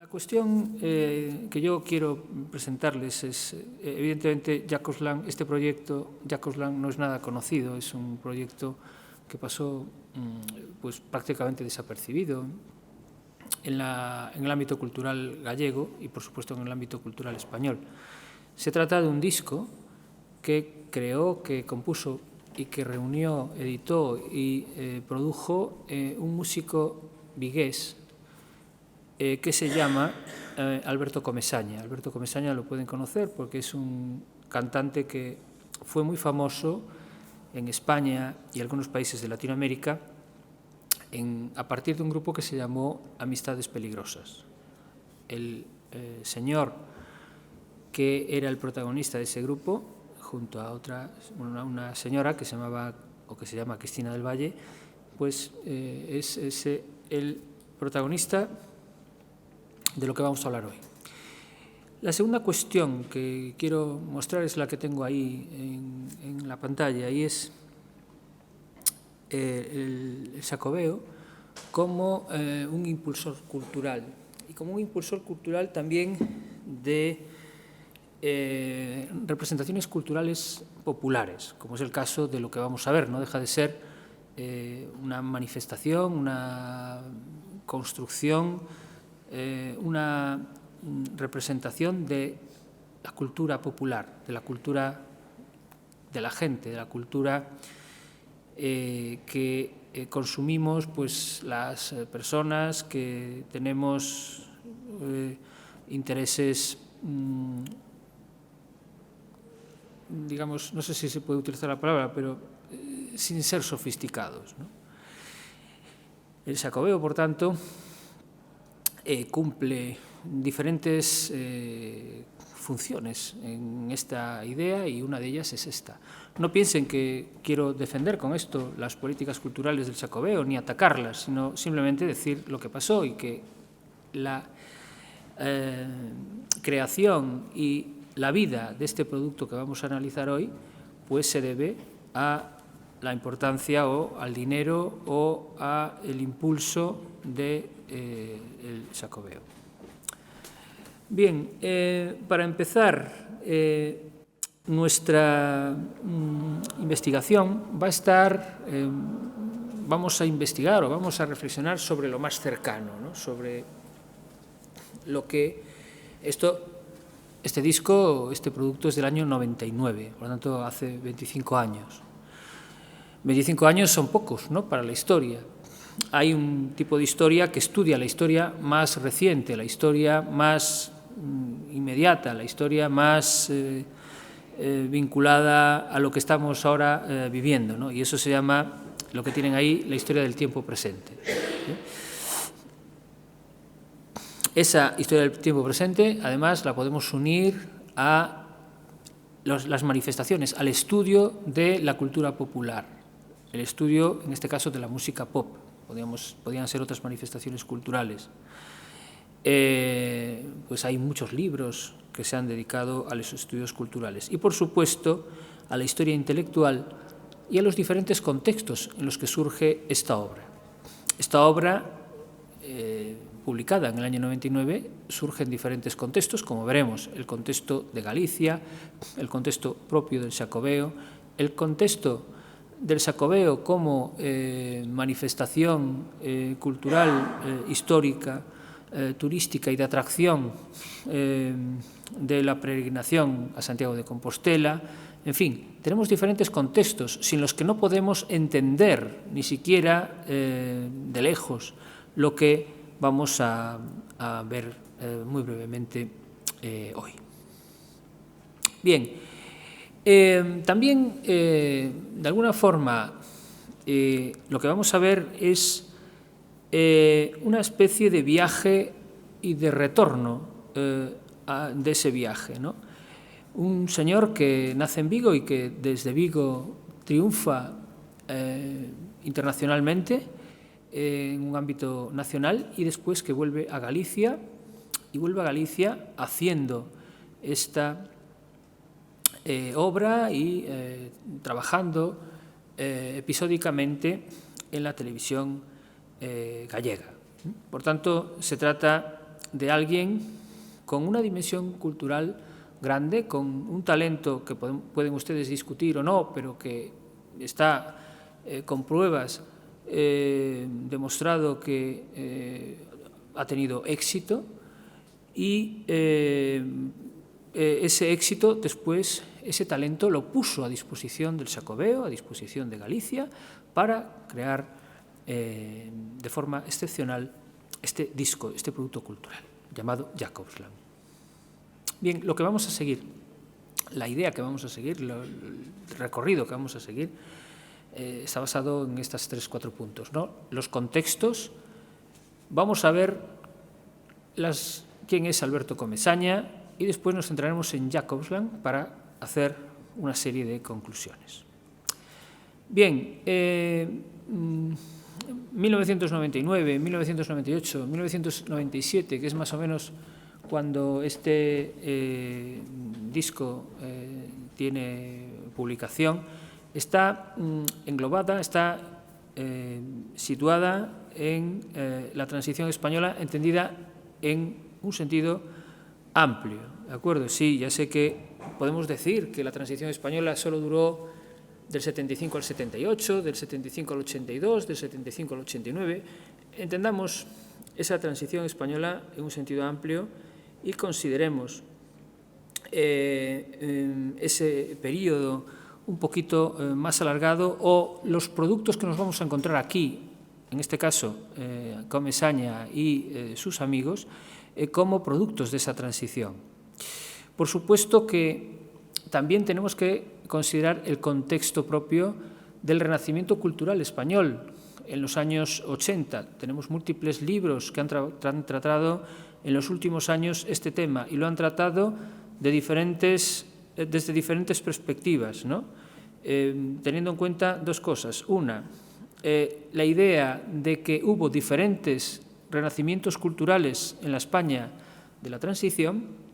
La cuestión que yo quiero presentarles es, evidentemente, Jacobsland. Este proyecto, Jacobsland, no es nada conocido, es un proyecto que pasó pues, prácticamente desapercibido en el ámbito cultural gallego y, por supuesto, en el ámbito cultural español. Se trata de un disco que creó, que compuso y que reunió, editó y produjo un músico vigués que se llama Alberto Comesaña. Alberto Comesaña lo pueden conocer porque es un cantante que fue muy famoso en España y algunos países de Latinoamérica a partir de un grupo que se llamó Amistades Peligrosas. El señor que era el protagonista de ese grupo, junto a una señora que se llamaba o que se llama Cristina del Valle, pues es el protagonista de lo que vamos a hablar hoy. La segunda cuestión que quiero mostrar es la que tengo ahí en la pantalla, y es el Xacobeo como un impulsor cultural, y como un impulsor cultural también de representaciones culturales populares, como es el caso de lo que vamos a ver. No deja de ser una manifestación, una construcción, una representación de la cultura popular, de la cultura de la gente, de la cultura que consumimos pues, las personas que tenemos intereses, digamos, no sé si se puede utilizar la palabra, pero sin ser sofisticados, ¿no? El Xacobeo, por tanto, cumple diferentes funciones en esta idea, y una de ellas es esta. No piensen que quiero defender con esto las políticas culturales del Xacobeo ni atacarlas, sino simplemente decir lo que pasó, y que la creación y la vida de este producto que vamos a analizar hoy pues se debe a la importancia o al dinero o al impulso del Xacobeo. Bien, para empezar, nuestra investigación va a estar, vamos a investigar o vamos a reflexionar sobre lo más cercano, ¿no? Sobre lo que este disco, este producto es del año 99, por lo tanto hace 25 años. 25 años son pocos, ¿no?, para la historia. Hay un tipo de historia que estudia la historia más reciente, la historia más inmediata, la historia más vinculada a lo que estamos ahora viviendo, ¿no? Y eso se llama, lo que tienen ahí, la historia del tiempo presente. Esa historia del tiempo presente, además, la podemos unir a las manifestaciones, al estudio de la cultura popular, el estudio, en este caso, de la música pop. Podían ser otras manifestaciones culturales. Pues hay muchos libros que se han dedicado a los estudios culturales. Y, por supuesto, a la historia intelectual y a los diferentes contextos en los que surge esta obra. Esta obra, publicada en el año 99, surge en diferentes contextos, como veremos: el contexto de Galicia, el contexto propio del Xacobeo, el contexto del Xacobeo como manifestación cultural, histórica, turística y de atracción de la peregrinación a Santiago de Compostela. En fin, tenemos diferentes contextos sin los que no podemos entender ni siquiera de lejos lo que vamos a ver muy brevemente hoy. Bien, también, de alguna forma, lo que vamos a ver es una especie de viaje y de retorno de ese viaje, ¿no? Un señor que nace en Vigo y que desde Vigo triunfa internacionalmente en un ámbito nacional, y después que vuelve a Galicia, y vuelve a Galicia haciendo esta obra y trabajando episódicamente en la televisión gallega. Por tanto, se trata de alguien con una dimensión cultural grande, con un talento que pueden ustedes discutir o no, pero que está con pruebas demostrado que ha tenido éxito, y ese éxito después, ese talento lo puso a disposición del Xacobeo, a disposición de Galicia, para crear de forma excepcional este disco, este producto cultural, llamado Jacobsland. Bien, lo que vamos a seguir, la idea que vamos a seguir, el recorrido que vamos a seguir, está basado en estos 3-4 puntos, ¿no? Los contextos, vamos a ver quién es Alberto Comesaña, y después nos centraremos en Jacobsland para hacer una serie de conclusiones. Bien, 1999, 1998, 1997, que es más o menos cuando este disco tiene publicación, está englobada, está situada en la transición española, entendida en un sentido amplio, ¿de acuerdo? Sí, ya sé que podemos decir que la transición española solo duró del 75 al 78, del 75 al 82, del 75 al 89. Entendamos esa transición española en un sentido amplio y consideremos ese periodo un poquito más alargado, o los productos que nos vamos a encontrar aquí, en este caso Comesaña y sus amigos, como productos de esa transición. Por supuesto que también tenemos que considerar el contexto propio del renacimiento cultural español en los años 80. Tenemos múltiples libros que han tratado en los últimos años este tema, y lo han tratado desde diferentes perspectivas, ¿no? Teniendo en cuenta dos cosas. Una, la idea de que hubo diferentes renacimientos culturales en la España de la transición,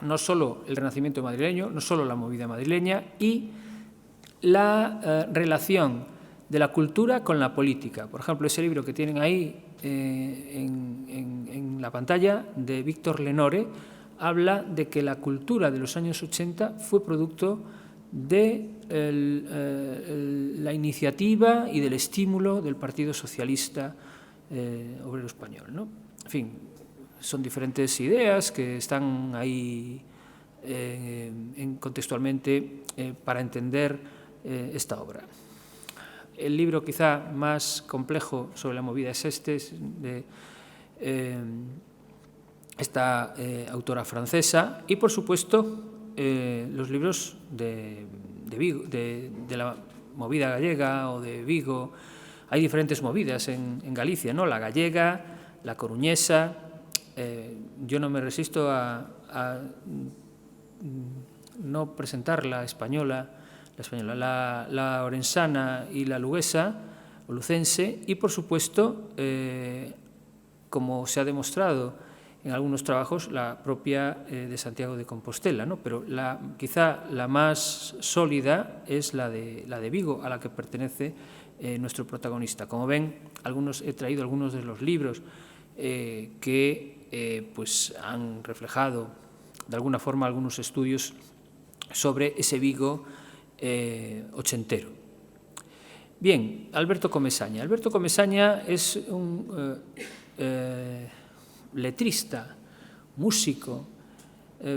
no solo el renacimiento madrileño, no solo la movida madrileña, y la relación de la cultura con la política. Por ejemplo, ese libro que tienen ahí en la pantalla, de Víctor Lenore, habla de que la cultura de los años 80 fue producto de la iniciativa y del estímulo del Partido Socialista Obrero Español, ¿no? En fin, son diferentes ideas que están ahí contextualmente para entender esta obra. El libro quizá más complejo sobre la movida es este, de esta autora francesa, y por supuesto los libros de Vigo, de la movida gallega o de Vigo. Hay diferentes movidas en Galicia, ¿no? La gallega, la coruñesa. Yo no me resisto a no presentar la española, la orensana y la luguesa o lucense, y por supuesto, como se ha demostrado en algunos trabajos, la propia de Santiago de Compostela, ¿no? Pero quizá la más sólida es la de Vigo, a la que pertenece nuestro protagonista. Como ven, he traído algunos de los libros que pues han reflejado de alguna forma algunos estudios sobre ese Vigo ochentero. Bien, Alberto Comesaña. Alberto Comesaña es un letrista, músico,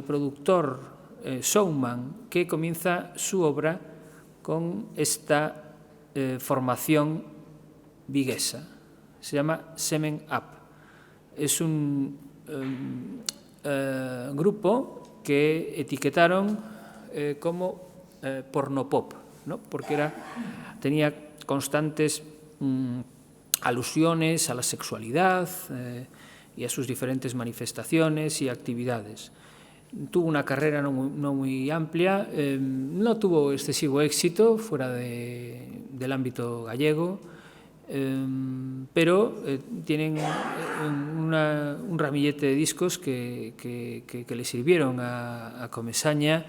productor, showman, que comienza su obra con esta formación viguesa. Se llama Semen Up. Es un grupo que etiquetaron como pornopop, ¿no? Porque tenía constantes alusiones a la sexualidad y a sus diferentes manifestaciones y actividades. Tuvo una carrera no muy amplia, no tuvo excesivo éxito fuera del ámbito gallego, pero tienen un ramillete de discos que le sirvieron a Comesaña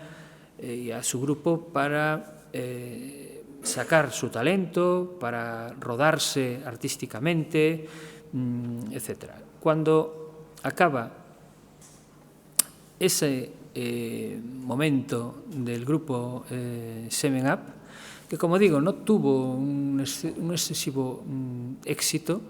y a su grupo para sacar su talento, para rodarse artísticamente, etc. Cuando acaba ese momento del grupo Seven Up, que, como digo, no tuvo un excesivo éxito.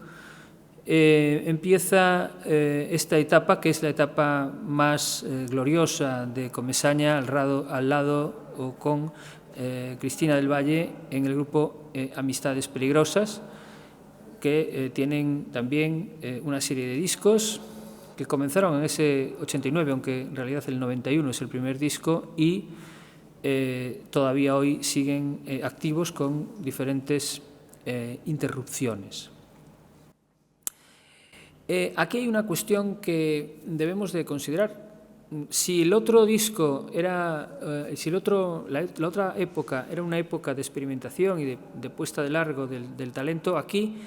Empieza esta etapa, que es la etapa más gloriosa de Comesaña, al lado o con Cristina del Valle en el grupo Amistades Peligrosas, que tienen también una serie de discos que comenzaron en ese 89, aunque en realidad el 91 es el primer disco, y todavía hoy siguen activos con diferentes interrupciones. Aquí hay una cuestión que debemos de considerar. Si el otro disco era, la otra época era una época de experimentación y de puesta de largo del talento, aquí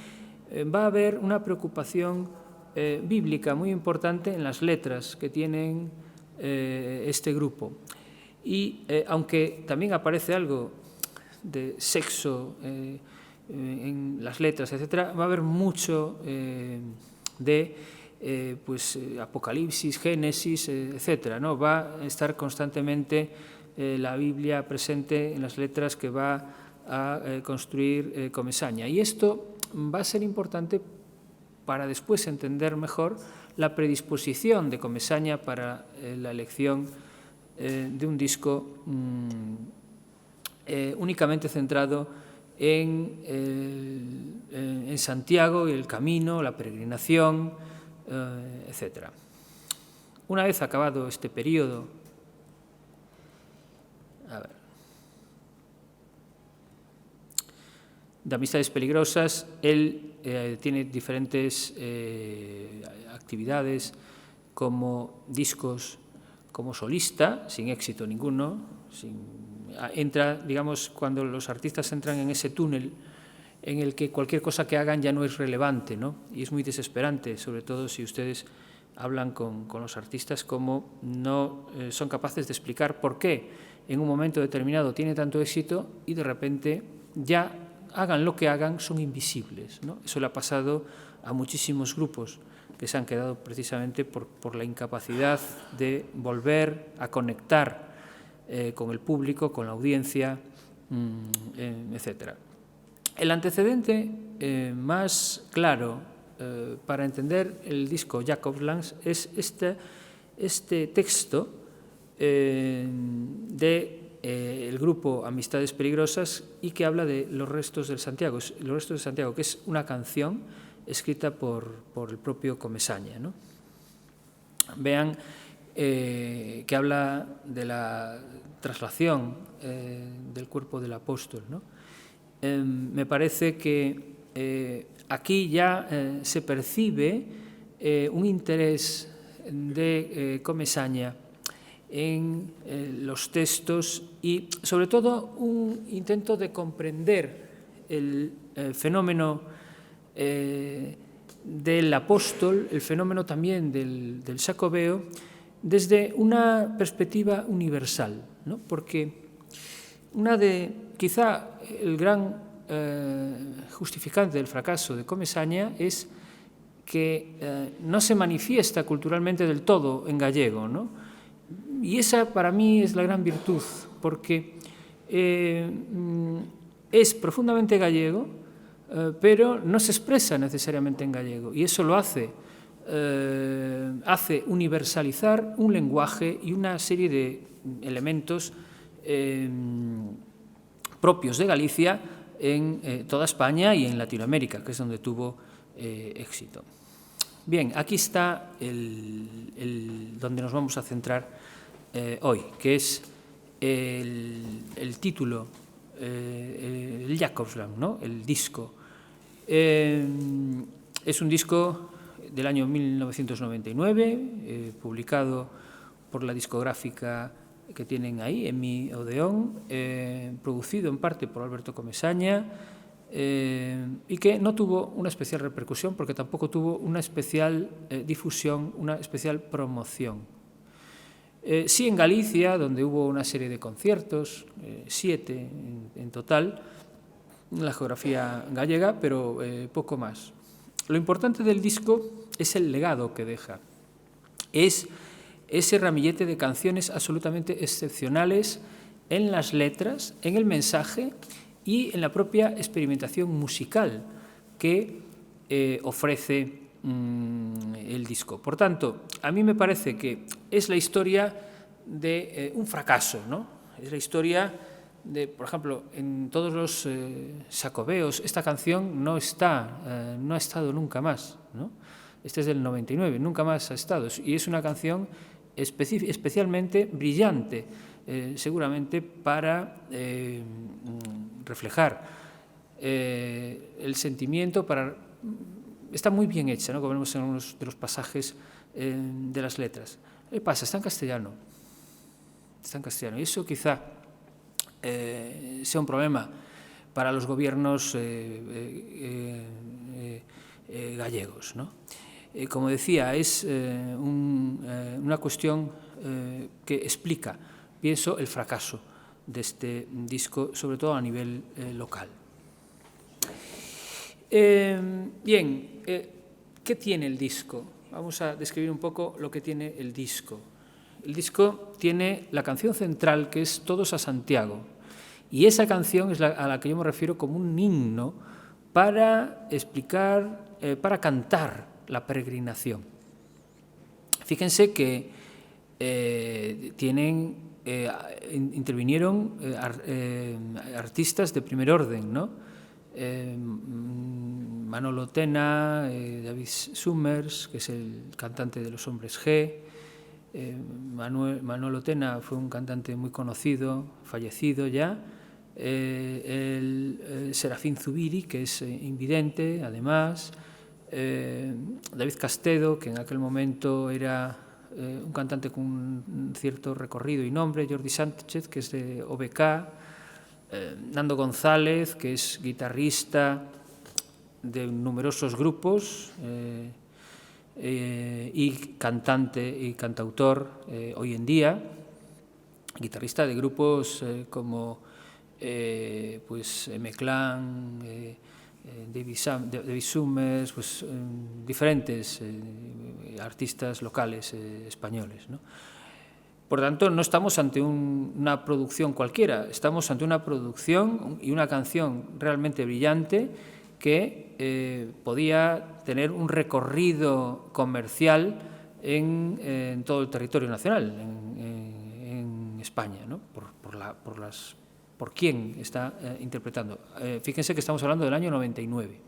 va a haber una preocupación bíblica muy importante en las letras que tienen este grupo. Y aunque también aparece algo de sexo en las letras, etcétera, va a haber mucho de Apocalipsis, Génesis, etcétera, ¿no? Va a estar constantemente la Biblia presente en las letras que va a construir Comesaña. Y esto va a ser importante para después entender mejor la predisposición de Comesaña para la elección de un disco únicamente centrado en Santiago y el camino, la peregrinación, etc. Una vez acabado este periodo, de Amistades Peligrosas, él tiene diferentes actividades como discos como solista, sin éxito ninguno, entra, digamos, cuando los artistas entran en ese túnel en el que cualquier cosa que hagan ya no es relevante, ¿no? Y es muy desesperante, sobre todo si ustedes hablan con los artistas, como no son capaces de explicar por qué en un momento determinado tiene tanto éxito y de repente ya hagan lo que hagan, son invisibles, ¿no? Eso le ha pasado a muchísimos grupos que se han quedado precisamente por la incapacidad de volver a conectar con el público, con la audiencia, etc. El antecedente más claro para entender el disco Jacob's Land es este texto del grupo Amistades Peligrosas y que habla de Los restos de Santiago, que es una canción escrita por el propio Comesaña, ¿no? Vean que habla de la traslación del cuerpo del apóstol, ¿no? Me parece que aquí ya se percibe un interés de Comesaña en los textos y, sobre todo, un intento de comprender el fenómeno del apóstol, el fenómeno también del Jacobeo, desde una perspectiva universal, ¿no? Porque quizá el gran justificante del fracaso de Comesaña es que no se manifiesta culturalmente del todo en gallego, ¿no? Y esa para mí es la gran virtud, porque es profundamente gallego, pero no se expresa necesariamente en gallego, y eso lo hace universalizar un lenguaje y una serie de elementos propios de Galicia en toda España y en Latinoamérica, que es donde tuvo éxito. Bien, aquí está donde nos vamos a centrar hoy, que es el título, el Jacob's Land, ¿no? El disco. Es un disco del año 1999, publicado por la discográfica que tienen ahí, EMI Odeón, producido en parte por Alberto Comesaña, y que no tuvo una especial repercusión porque tampoco tuvo una especial difusión, una especial promoción. Sí en Galicia, donde hubo una serie de conciertos, 7 en total, en la geografía gallega, pero poco más. Lo importante del disco es el legado que deja. es ese ramillete de canciones absolutamente excepcionales en las letras, en el mensaje y en la propia experimentación musical que ofrece el disco. Por tanto, a mí me parece que es la historia de un fracaso, ¿no? Es la historia de, por ejemplo, en todos los Xacobeos, esta canción no ha estado nunca más, ¿no? Este es del 99, nunca más ha estado, y es una canción especialmente brillante, seguramente para reflejar el sentimiento, está muy bien hecha, ¿no? Como vemos en unos de los pasajes de las letras. ¿Qué pasa? Está en castellano, y eso quizá sea un problema para los gobiernos gallegos, ¿no? Como decía, es una cuestión que explica, pienso, el fracaso de este disco, sobre todo a nivel local. Bien, ¿qué tiene el disco? Vamos a describir un poco lo que tiene el disco. El disco tiene la canción central, que es Todos a Santiago, y esa canción es a la que yo me refiero como un himno para explicar, para cantar la peregrinación. Fíjense que intervinieron artistas de primer orden, ¿no? Manolo Tena, David Summers, que es el cantante de Los Hombres G. Manolo Tena fue un cantante muy conocido, fallecido ya. Serafín Zubiri, que es invidente, además. David Castedo, que en aquel momento era un cantante con un cierto recorrido y nombre. Jordi Sánchez, que es de OBK. Nando González, que es guitarrista de numerosos grupos y cantante y cantautor hoy en día, guitarrista de grupos como pues M-Clan, David Summers, pues, diferentes artistas locales españoles, ¿no? Por tanto, no estamos ante una producción cualquiera, estamos ante una producción y una canción realmente brillante que podía tener un recorrido comercial en todo el territorio nacional, en España, ¿no? Por quién está interpretando. Fíjense que estamos hablando del año 99.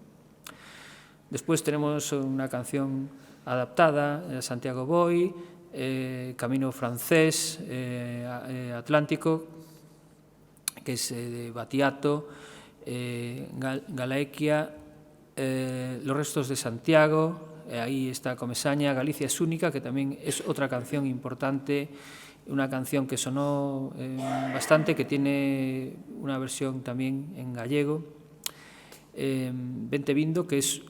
Después tenemos una canción adaptada, Santiago Boy, Camino Francés, Atlántico, que es de Battiato, Galaequia, Los Restos de Santiago, ahí está Comesaña, Galicia es única, que también es otra canción importante, una canción que sonó bastante, que tiene una versión también en gallego. Vente Vindo, que es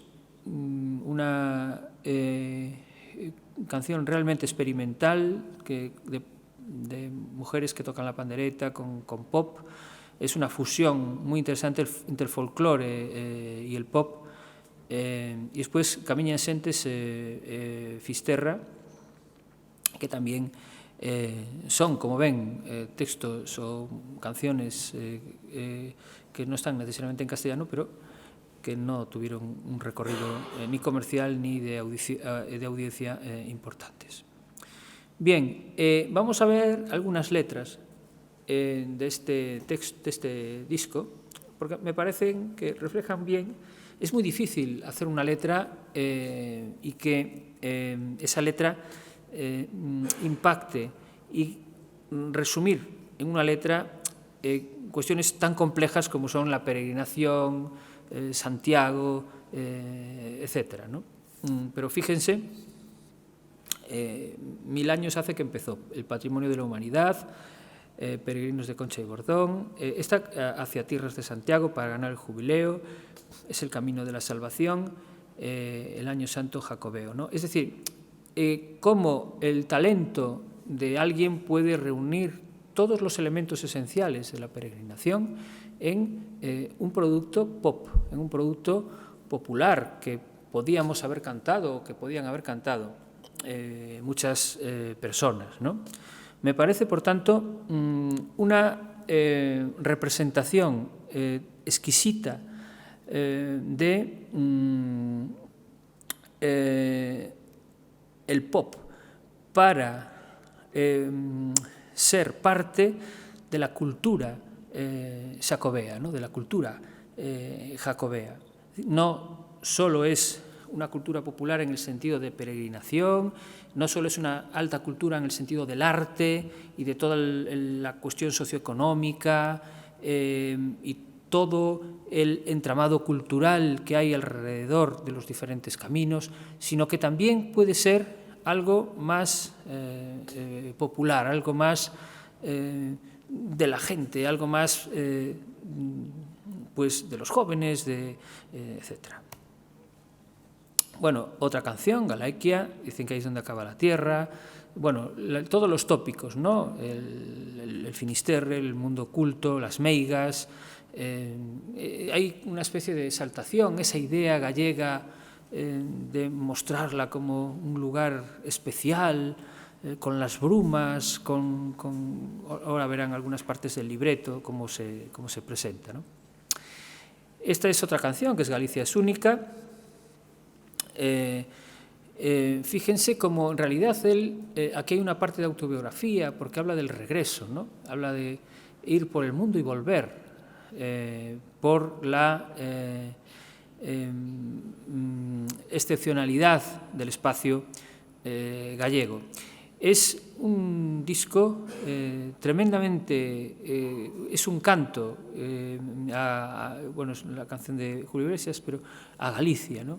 una canción realmente experimental de mujeres que tocan la pandereta con pop. Es una fusión muy interesante entre el folclore y el pop. Y después Camiña Sentes Fisterra, que también son, como ven, textos o canciones que no están necesariamente en castellano, pero que no tuvieron un recorrido ni comercial ni de audiencia importantes. Bien, vamos a ver algunas letras de este texto, de este disco, porque me parecen que reflejan bien. Es muy difícil hacer una letra y que esa letra impacte y resumir en una letra cuestiones tan complejas como son la peregrinación, Santiago, etcétera, ¿no? Pero fíjense, 1000 años hace que empezó el Patrimonio de la Humanidad, Peregrinos de Concha y Bordón, está hacia Tierras de Santiago para ganar el jubileo, es el Camino de la Salvación, el Año Santo Jacobeo, ¿no? Es decir, cómo el talento de alguien puede reunir todos los elementos esenciales de la peregrinación en un producto pop, en un producto popular que podíamos haber cantado o que podían haber cantado muchas personas, ¿no? Me parece, por tanto, una representación exquisita de el pop para ser parte de la cultura xacobea, ¿no? De la cultura jacobea. No solo es una cultura popular en el sentido de peregrinación, no solo es una alta cultura en el sentido del arte y de toda la cuestión socioeconómica y todo el entramado cultural que hay alrededor de los diferentes caminos, sino que también puede ser algo más popular, algo más de la gente, algo más pues de los jóvenes, etcétera. Bueno, otra canción, Galaikia, dicen que ahí es donde acaba la tierra. Bueno, todos los tópicos, ¿no? El Finisterre, el mundo oculto, las meigas. Hay una especie de exaltación, esa idea gallega de mostrarla como un lugar especial, con las brumas, ahora verán algunas partes del libreto, cómo se presenta, ¿no? Esta es otra canción, que es Galicia es única. Fíjense cómo en realidad aquí hay una parte de autobiografía, porque habla del regreso, ¿no? Habla de ir por el mundo y volver, por la excepcionalidad del espacio gallego. Es un disco tremendamente, es un canto, bueno, es la canción de Julio Iglesias, pero a Galicia, ¿no?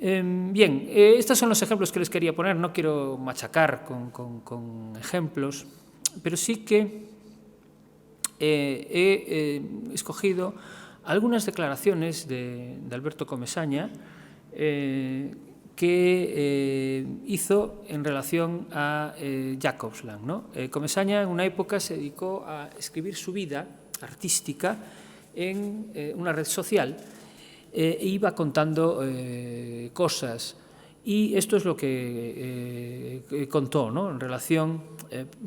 Bien, estos son los ejemplos que les quería poner, no quiero machacar con ejemplos, pero sí que he escogido algunas declaraciones de Alberto Comesaña que hizo en relación a Jacobsland, ¿no? Comesaña en una época se dedicó a escribir su vida artística en una red social e iba contando cosas, y esto es lo que contó, ¿no? En relación,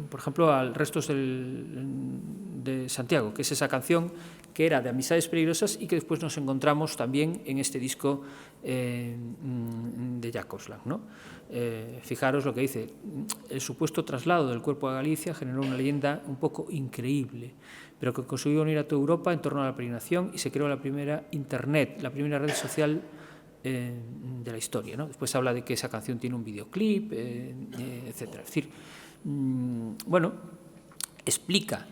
por ejemplo, al Restos de Santiago, que es esa canción que era de Amistades Peligrosas y que después nos encontramos también en este disco de Jacobsland, ¿no? Fijaros lo que dice: el supuesto traslado del cuerpo a Galicia generó una leyenda un poco increíble, pero que consiguió unir a toda Europa en torno a la peregrinación y se creó la primera Internet, la primera red social de la historia, ¿no? Después habla de que esa canción tiene un videoclip, etcétera. Es decir, bueno, explica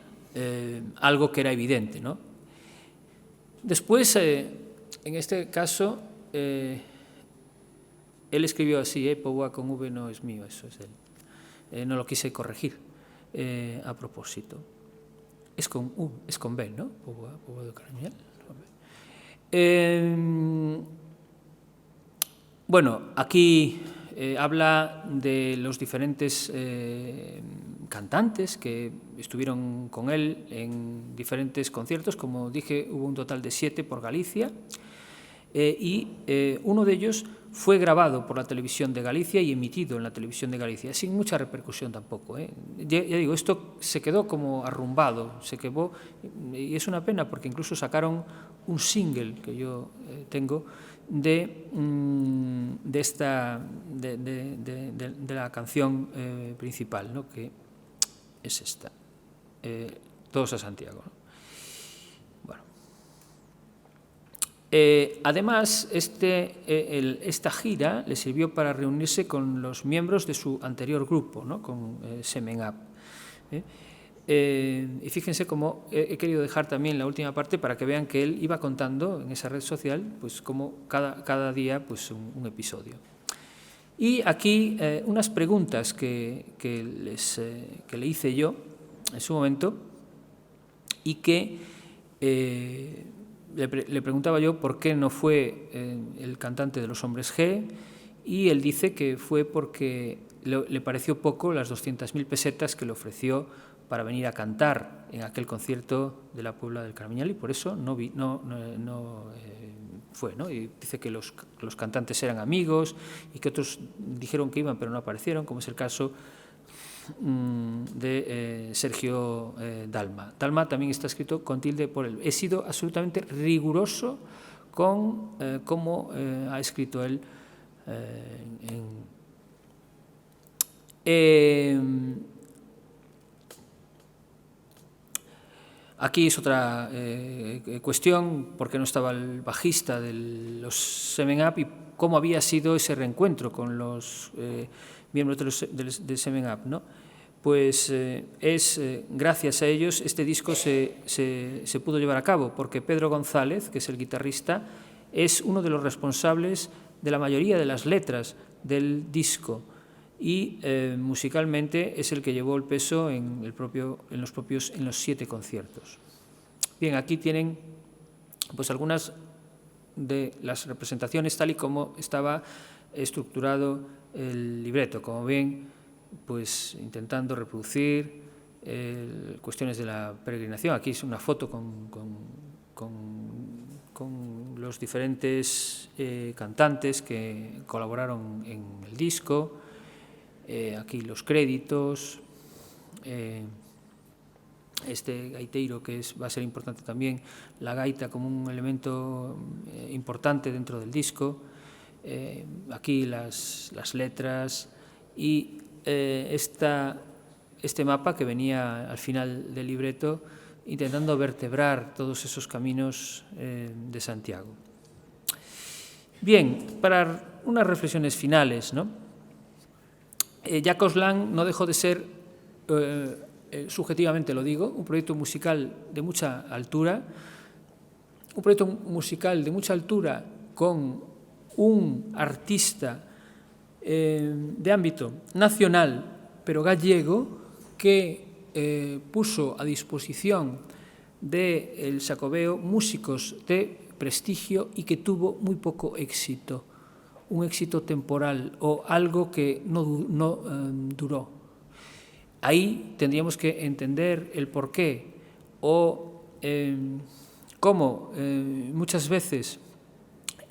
algo que era evidente, ¿no? Después, en este caso, él escribió así, Poboa con V no es mío, eso es de él. No lo quise corregir a propósito. Es con B, ¿no? Poboa do Caramiñal. Bueno, aquí habla de los diferentes cantantes que estuvieron con él en diferentes conciertos. Como dije, hubo un total de 7 por Galicia, y uno de ellos fue grabado por la televisión de Galicia y emitido en la televisión de Galicia, sin mucha repercusión tampoco. Ya digo, esto se quedó como arrumbado, se quedó, y es una pena porque incluso sacaron un single que yo tengo de la canción principal, ¿no? Que es esta, Todos a Santiago, ¿no? Bueno. Además, esta gira le sirvió para reunirse con los miembros de su anterior grupo, ¿no? Con Semen Up. Y fíjense cómo he querido dejar también la última parte para que vean que él iba contando en esa red social, pues como cada día pues un episodio. Y aquí unas preguntas que le hice yo en su momento, y que le preguntaba yo por qué no fue el cantante de Los Hombres G, y él dice que fue porque le pareció poco las 200.000 pesetas que le ofreció para venir a cantar en aquel concierto de la Puebla del Caramiñal, y por eso no fue, ¿no? Y dice que los cantantes eran amigos y que otros dijeron que iban pero no aparecieron, como es el caso de Sergio Dalma. Dalma también está escrito con tilde por él. He sido absolutamente riguroso con cómo ha escrito él aquí es otra cuestión, por qué no estaba el bajista de los Seven Up y cómo había sido ese reencuentro con los miembros de Seven Up, ¿no? Pues gracias a ellos este disco se pudo llevar a cabo, porque Pedro González, que es el guitarrista, es uno de los responsables de la mayoría de las letras del disco y musicalmente es el que llevó el peso en los 7 conciertos. Bien, aquí tienen pues algunas de las representaciones tal y como estaba estructurado el libreto, como ven, pues intentando reproducir cuestiones de la peregrinación. Aquí es una foto con los diferentes cantantes que colaboraron en el disco. Aquí los créditos, este gaiteiro que va a ser importante también, la gaita como un elemento importante dentro del disco, aquí las letras y este mapa que venía al final del libreto intentando vertebrar todos esos caminos de Santiago. Bien, para unas reflexiones finales, ¿no? Jacques Lang no dejó de ser, subjetivamente lo digo, un proyecto musical de mucha altura, con un artista de ámbito nacional, pero gallego, que puso a disposición del Xacobeo músicos de prestigio y que tuvo muy poco éxito. Un éxito temporal o algo que no duró. Ahí tendríamos que entender el porqué o cómo muchas veces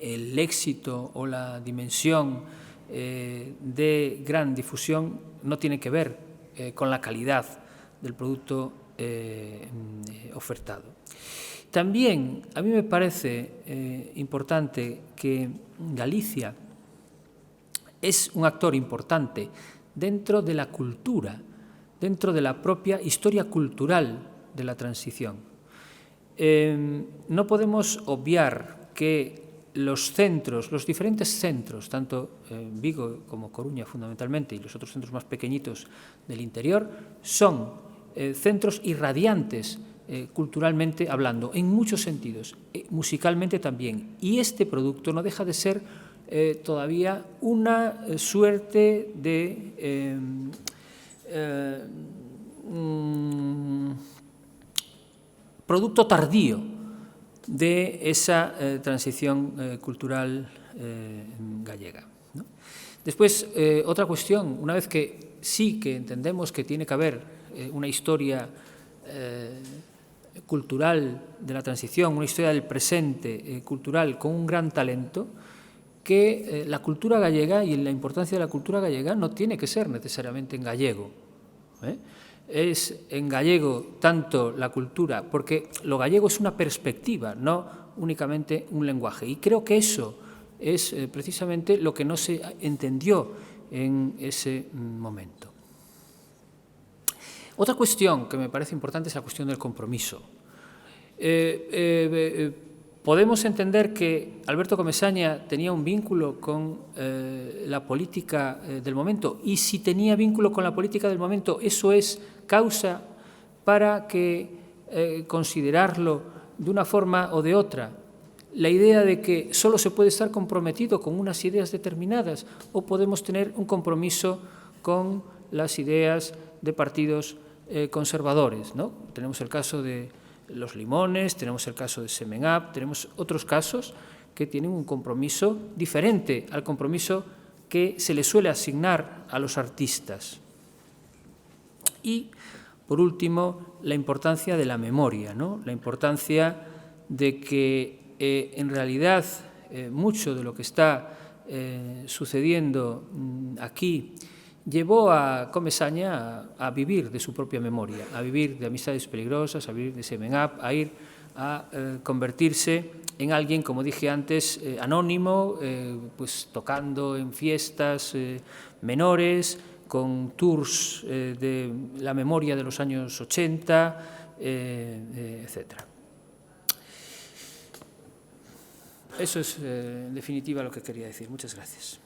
el éxito o la dimensión de gran difusión no tiene que ver con la calidad del producto ofertado. También a mí me parece importante que Galicia es un actor importante dentro de la cultura, dentro de la propia historia cultural de la transición. No podemos obviar que los diferentes centros, tanto Vigo como Coruña fundamentalmente y los otros centros más pequeñitos del interior, son centros irradiantes culturalmente hablando, en muchos sentidos, musicalmente también. Y este producto no deja de ser todavía una suerte de producto tardío de esa transición cultural gallega, ¿no? Después, otra cuestión, una vez que sí que entendemos que tiene que haber una historia cultural de la transición, una historia del presente cultural con un gran talento, que la cultura gallega y la importancia de la cultura gallega no tiene que ser necesariamente en gallego. Es en gallego tanto la cultura, porque lo gallego es una perspectiva, no únicamente un lenguaje. Y creo que eso es precisamente lo que no se entendió en ese momento. Otra cuestión que me parece importante es la cuestión del compromiso. Podemos entender que Alberto Comesaña tenía un vínculo con la política del momento, y si tenía vínculo con la política del momento, eso es causa para que considerarlo de una forma o de otra. La idea de que solo se puede estar comprometido con unas ideas determinadas o podemos tener un compromiso con las ideas de partidos conservadores, ¿no? Tenemos el caso de Los Limones, tenemos el caso de Semen Up, tenemos otros casos que tienen un compromiso diferente al compromiso que se le suele asignar a los artistas. Y, por último, la importancia de la memoria, ¿no? La importancia de que en realidad mucho de lo que está sucediendo aquí llevó a Comesaña a vivir de su propia memoria, a vivir de amistades peligrosas, a vivir de Seven Up, a ir a convertirse en alguien, como dije antes, anónimo, pues tocando en fiestas menores, con tours de la memoria de los años 80, etc. Eso es, en definitiva, lo que quería decir. Muchas gracias.